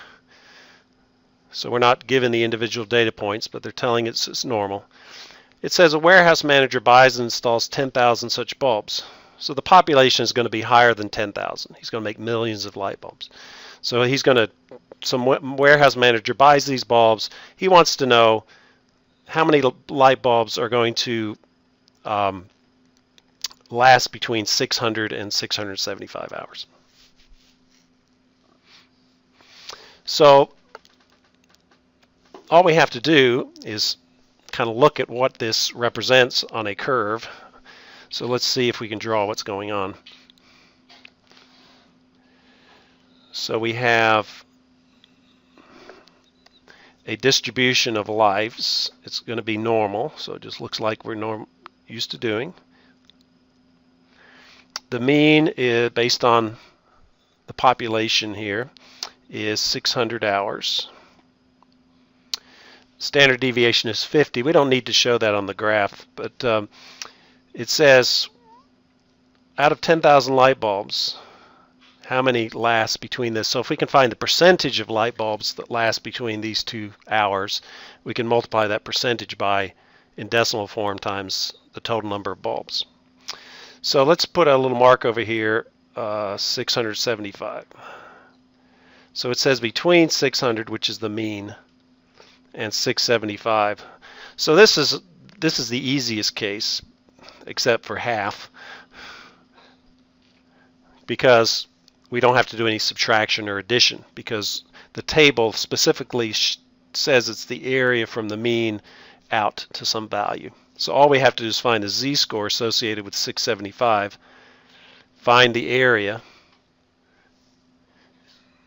So we're not given the individual data points, but they're telling it's normal. It says a warehouse manager buys and installs 10,000 such bulbs. So the population is going to be higher than 10,000. He's going to make millions of light bulbs. So some warehouse manager buys these bulbs. He wants to know how many light bulbs are going to last between 600 and 675 hours. So all we have to do is kind of look at what this represents on a curve. So let's see if we can draw what's going on. So we have a distribution of lives. It's going to be normal, so it just looks like we're used to doing. The mean is based on the population here is 600 hours. Standard deviation is 50. We don't need to show that on the graph, but it says out of 10,000 light bulbs, how many last between this. So if we can find the percentage of light bulbs that last between these 2 hours, we can multiply that percentage by, in decimal form, times the total number of bulbs. So let's put a little mark over here, 675. So it says between 600, which is the mean, and 675. So this is the easiest case, except for half, because we don't have to do any subtraction or addition, because the table specifically says it's the area from the mean out to some value. So all we have to do is find the z-score associated with 675, find the area,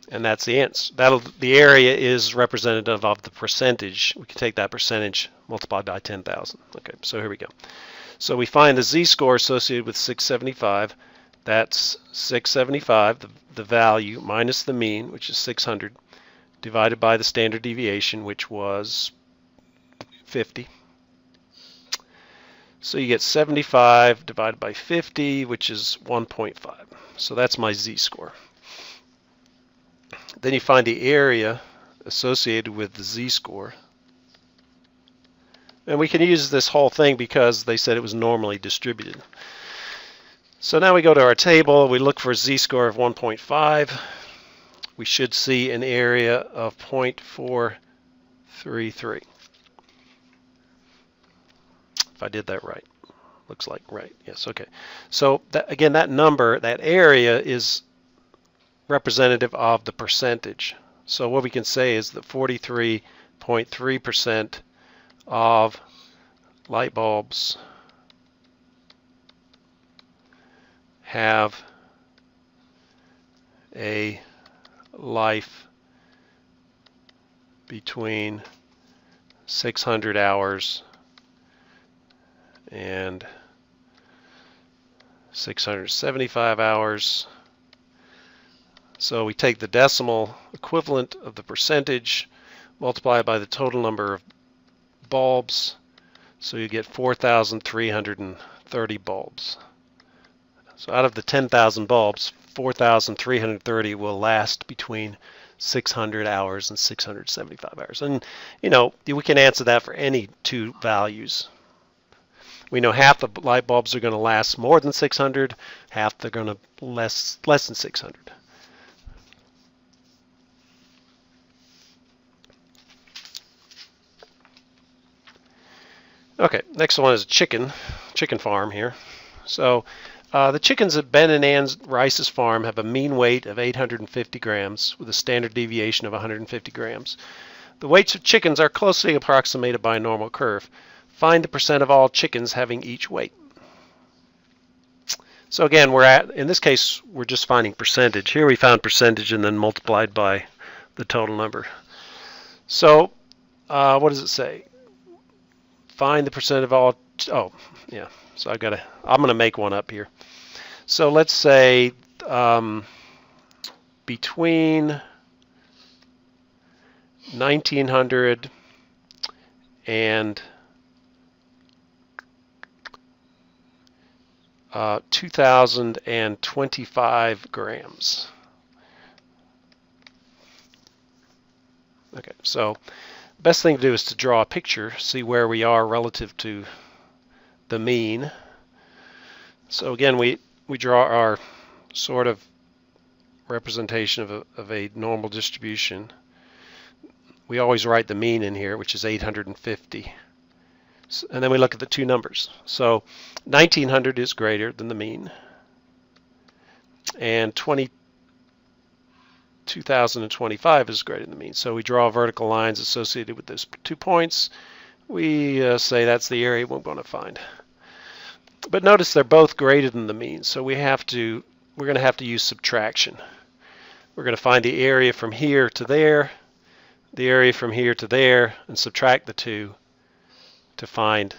and that's the answer. The area is representative of the percentage. We can take that percentage multiplied by 10,000. Okay, so here we go. So we find the z-score associated with 675. That's 675, the value, minus the mean, which is 600, divided by the standard deviation, which was 50. So you get 75 divided by 50, which is 1.5. So that's my z-score. Then you find the area associated with the z-score. And we can use this whole thing because they said it was normally distributed. So now we go to our table, we look for a z-score of 1.5. We should see an area of 0.433. If I did that right. Looks like right. Yes, okay. So again, that number, that area is representative of the percentage. So what we can say is that 43.3% of light bulbs have a life between 600 hours and 675 hours. So we take the decimal equivalent of the percentage, multiply it by the total number of bulbs, so you get 4,330 bulbs. So out of the 10,000 bulbs, 4,330 will last between 600 hours and 675 hours. And, you know, we can answer that for any 2 values. We know half the light bulbs are going to last more than 600, half they're going to less than 600. Okay, next one is a chicken farm here. So the chickens at Ben and Ann Rice's farm have a mean weight of 850 grams with a standard deviation of 150 grams. The weights of chickens are closely approximated by a normal curve. Find the percent of all chickens having each weight. So again, in this case, we're just finding percentage. Here we found percentage and then multiplied by the total number. So what does it say? Find the percent of all, oh, yeah, so I'm going to make one up here. So let's say between 1900 and 2,025 grams. Okay, so best thing to do is to draw a picture, see where we are relative to the mean. So again, we draw our sort of representation of a normal distribution. We always write the mean in here, which is 850. And then we look at the 2 numbers. So 1900 is greater than the mean, and 2025 is greater than the mean. So we draw vertical lines associated with those 2 points. We say that's the area we're going to find. But notice they're both greater than the mean, so we're going to have to use subtraction. We're going to find the area from here to there, the area from here to there, and subtract the 2 to find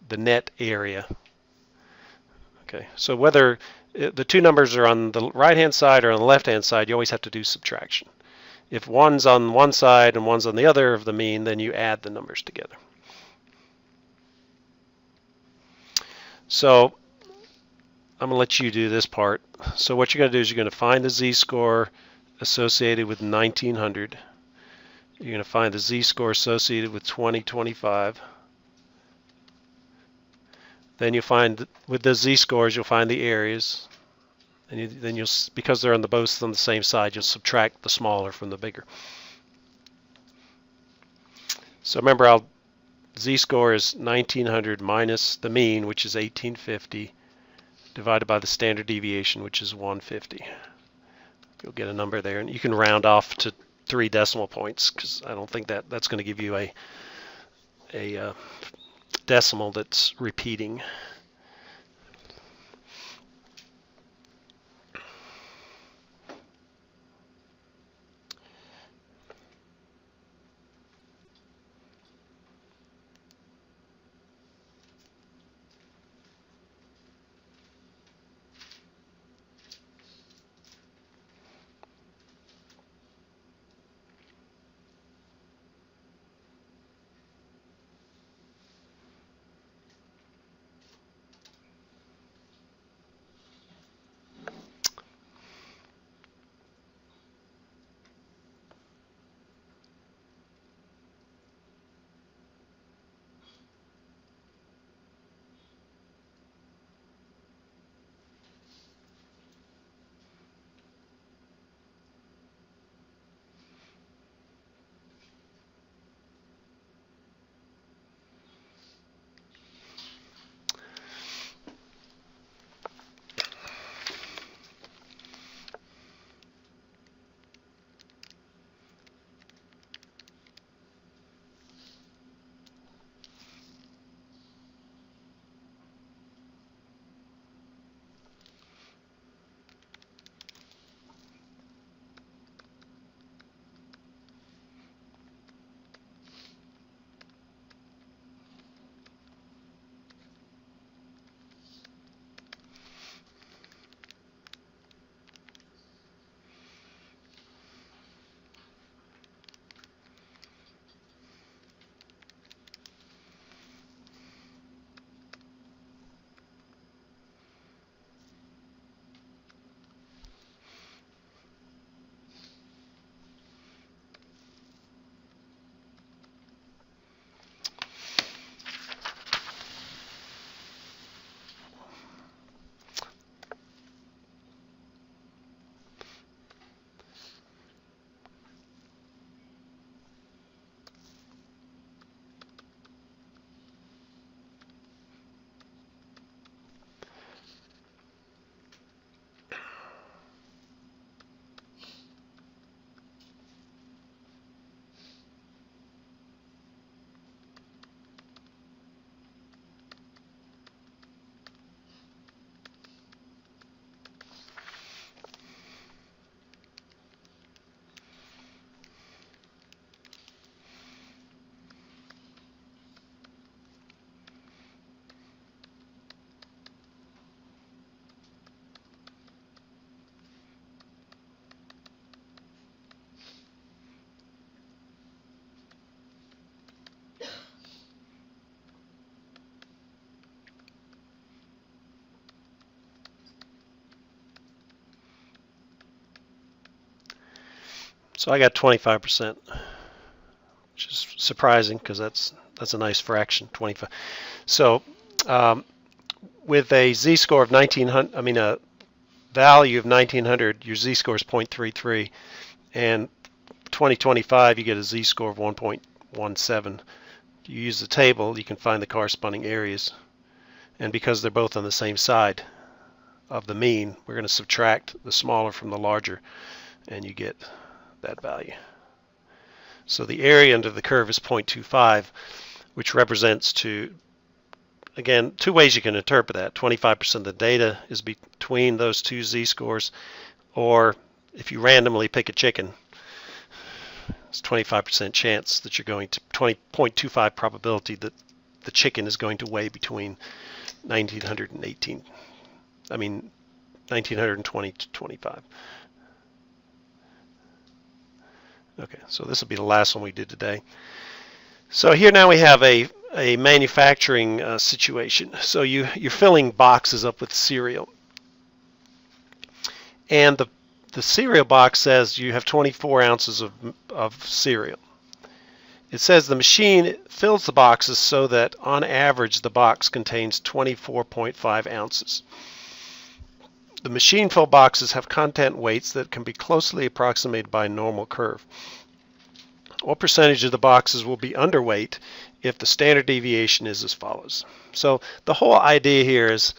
the net area. Okay, so whether the 2 numbers are on the right-hand side or on the left-hand side, you always have to do subtraction. If one's on one side and one's on the other of the mean, then you add the numbers together. So I'm going to let you do this part. So what you're going to do is you're going to find the z-score associated with 1900. You're going to find the z-score associated with 2025. Then you'll find, with the z-scores, you'll find the areas. And then you'll, because they're both on the same side, you'll subtract the smaller from the bigger. So remember, our z-score is 1900 minus the mean, which is 1850, divided by the standard deviation, which is 150. You'll get a number there, and you can round off to 3 decimal points, because I don't think that's going to give you a decimal that's repeating. So I got 25%, which is surprising because that's a nice fraction, 25. So with a z-score of 1900, I mean a value of 1900, your z-score is 0.33, and 2025 you get a z-score of 1.17. You use the table, you can find the corresponding areas, and because they're both on the same side of the mean, we're going to subtract the smaller from the larger, and you get that value. So the area under the curve is 0.25, which represents again, 2 ways you can interpret that. 25% of the data is between those 2 z-scores, or if you randomly pick a chicken, it's 25% chance that you're going to 20.25 probability that the chicken is going to weigh between 1900 and 1920 to 25. Okay, so this will be the last one we did today. So here now we have a manufacturing situation. So you're filling boxes up with cereal, and the cereal box says you have 24 ounces of cereal. It says the machine fills the boxes so that on average the box contains 24.5 ounces. The machine fill boxes have content weights that can be closely approximated by a normal curve. What percentage of the boxes will be underweight if the standard deviation is as follows? So the whole idea here is,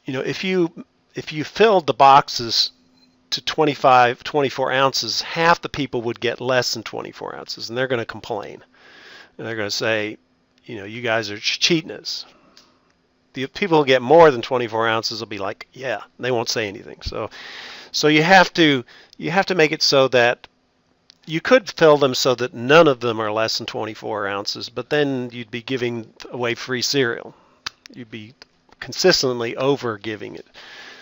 if you filled the boxes to 24 ounces, half the people would get less than 24 ounces, and they're going to complain. And they're going to say, you guys are cheating us. The people who get more than 24 ounces will be like, yeah, they won't say anything. So you have to make it so that you could fill them so that none of them are less than 24 ounces, but then you'd be giving away free cereal. You'd be consistently over giving it.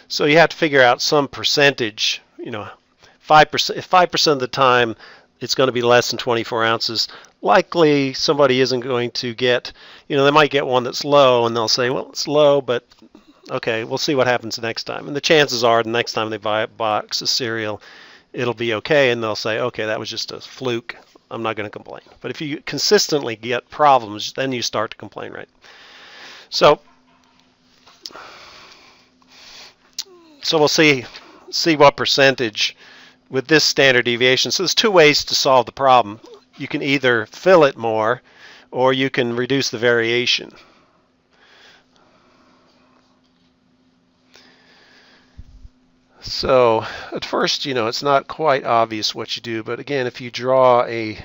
So you have to figure out some percentage, 5%. If 5% of the time it's going to be less than 24 ounces, likely somebody isn't going to get, they might get one that's low and they'll say, well, it's low, but okay, we'll see what happens next time. And the chances are the next time they buy a box of cereal, it'll be okay, and they'll say, okay, that was just a fluke. I'm not going to complain. But if you consistently get problems, then you start to complain, right? So we'll see what percentage with this standard deviation. So there's two ways to solve the problem. You can either fill it more, or you can reduce the variation. So at first, it's not quite obvious what you do, but again, if you draw a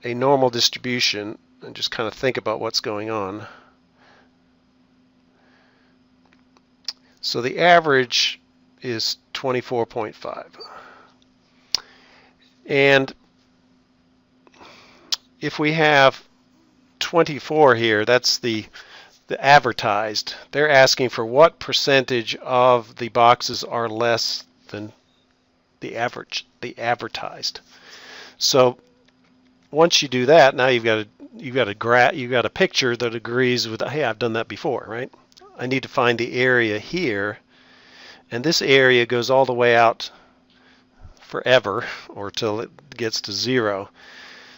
normal distribution and just kind of think about what's going on. So the average is 24.5. And if we have 24 here, that's the advertised. They're asking for what percentage of the boxes are less than the average, the advertised. So once you do that, now you've got a picture that agrees with, hey, I've done that before, right? I need to find the area here, and this area goes all the way out forever, or till it gets to 0.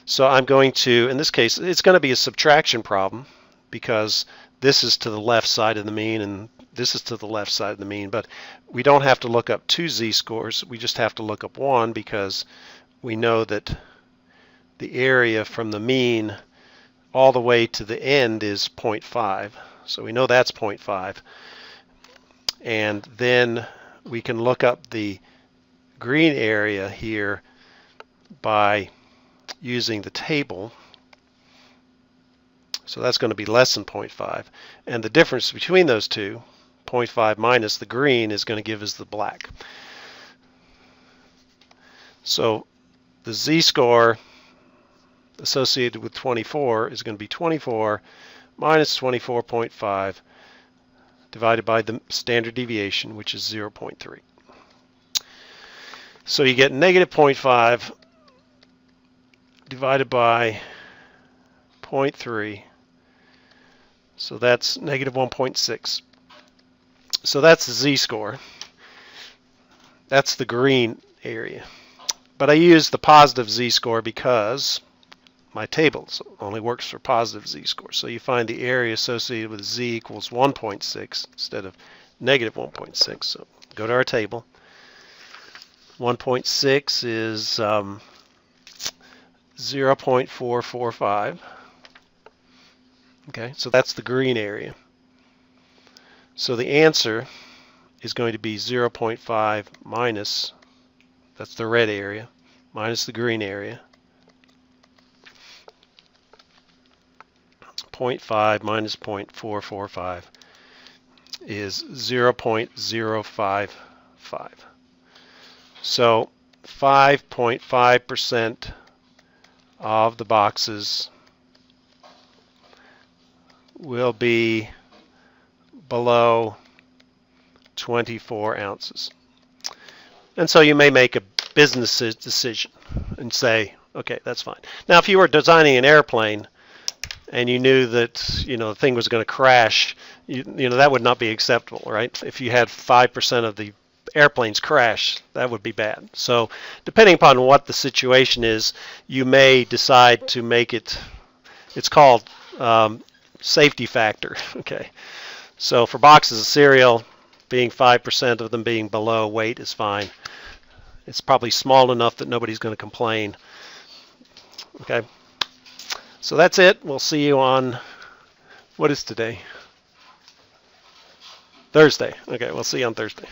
So I'm going to, in this case, it's going to be a subtraction problem, because this is to the left side of the mean and this is to the left side of the mean, but we don't have to look up 2 z-scores, we just have to look up 1, because we know that the area from the mean all the way to the end is 0.5. So we know that's 0.5. And then we can look up the green area here by using the table. So that's going to be less than 0.5. And the difference between those two, 0.5 minus the green, is going to give us the black. So the z-score associated with 24 is going to be 24 minus 24.5 divided by the standard deviation, which is 0.3. So you get negative 0.5 divided by 0.3. So that's negative 1.6. So that's the z-score. That's the green area. But I use the positive z-score because my table only works for positive z-score. So you find the area associated with z equals 1.6 instead of negative 1.6. So go to our table. 1.6 is 0.445. Okay, so that's the green area. So the answer is going to be 0.5 minus, that's the red area, minus the green area. 0.5 minus 0.445 is 0.055. So 5.5% of the boxes will be below 24 ounces. And so you may make a business decision and say, okay, that's fine. Now, if you were designing an airplane and you knew that the thing was going to crash, you know, that would not be acceptable, right? If you had 5% of the airplanes crash, that would be bad. So depending upon what the situation is, you may decide to make it, it's called safety factor. Okay. So for boxes of cereal, being 5% of them being below weight is fine. It's probably small enough that nobody's going to complain. Okay. So that's it. We'll see you on, what is today? Thursday. Okay, we'll see you on Thursday.